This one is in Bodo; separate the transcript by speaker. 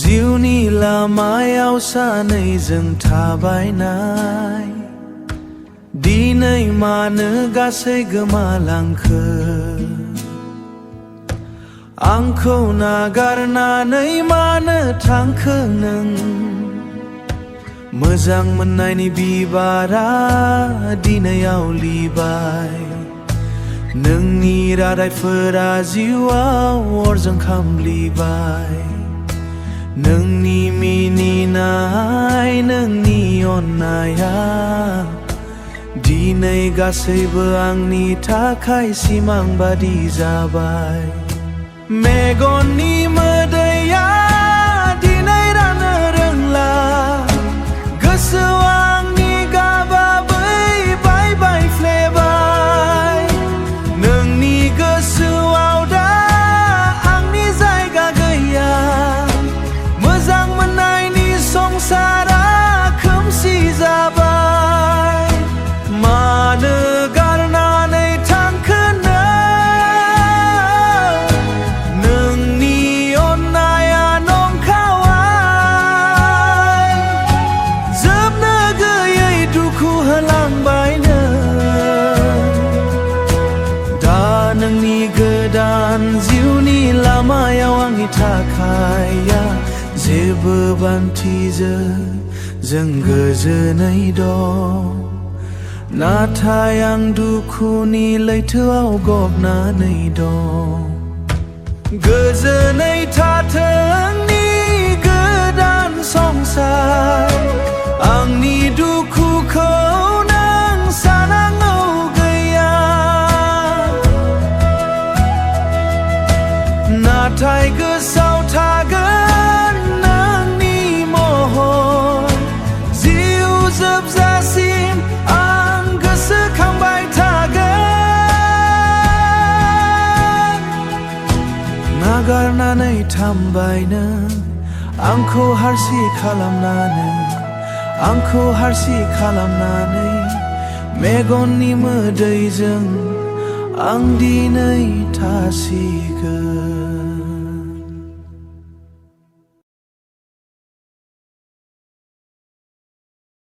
Speaker 1: जिउनि लामायाव सानैजों थाबायनाय दिनै मानो गासै गोमालांखो आंखौ नागारनानै मानो थांखो नों मोजां मोननायनि बिबारा दिनै आवलिबाय नोंनि रादायफोरा जिउआव अरजों खामग्लिबाय नोंनि मिनिनाय नोंनि अननाया दिनै गासैबो आंनि थाखाय सिमां बादि जाबाय मेगननि मोदैया दिनै राननो रोंला गोसोआव आंनि गाबा बै बायफ्लेबाय नोंनि गोसोआव दा आंनि जायगा गैया मोजां मोननायनि संसारा खोमसि जाबाय मानो गारनानै थांखो नोंनि अननाया नंखावाय जोबनो गैयै दुखु होलांबाय दा नोंनि गोदान जिउनि लामायाव आंनि थाखाय जेबो बान्थिजों जों गोजोनै दं नाथाय आं दुखुनि लैथोआव गबनानै दं गोजोनै थाथोंनि गोदान संसार आंनि दुखुखौ नों सानांगौ गैया नाथाय गोसोआव थागोन नोंनि महर जिउ जोबजासिम आं गोसोखांबाय थागोन नागारनानै थांबाय नों आंखौ हारसि खालामनानै मेगननि मोदैजों आं दिनै थासिगोन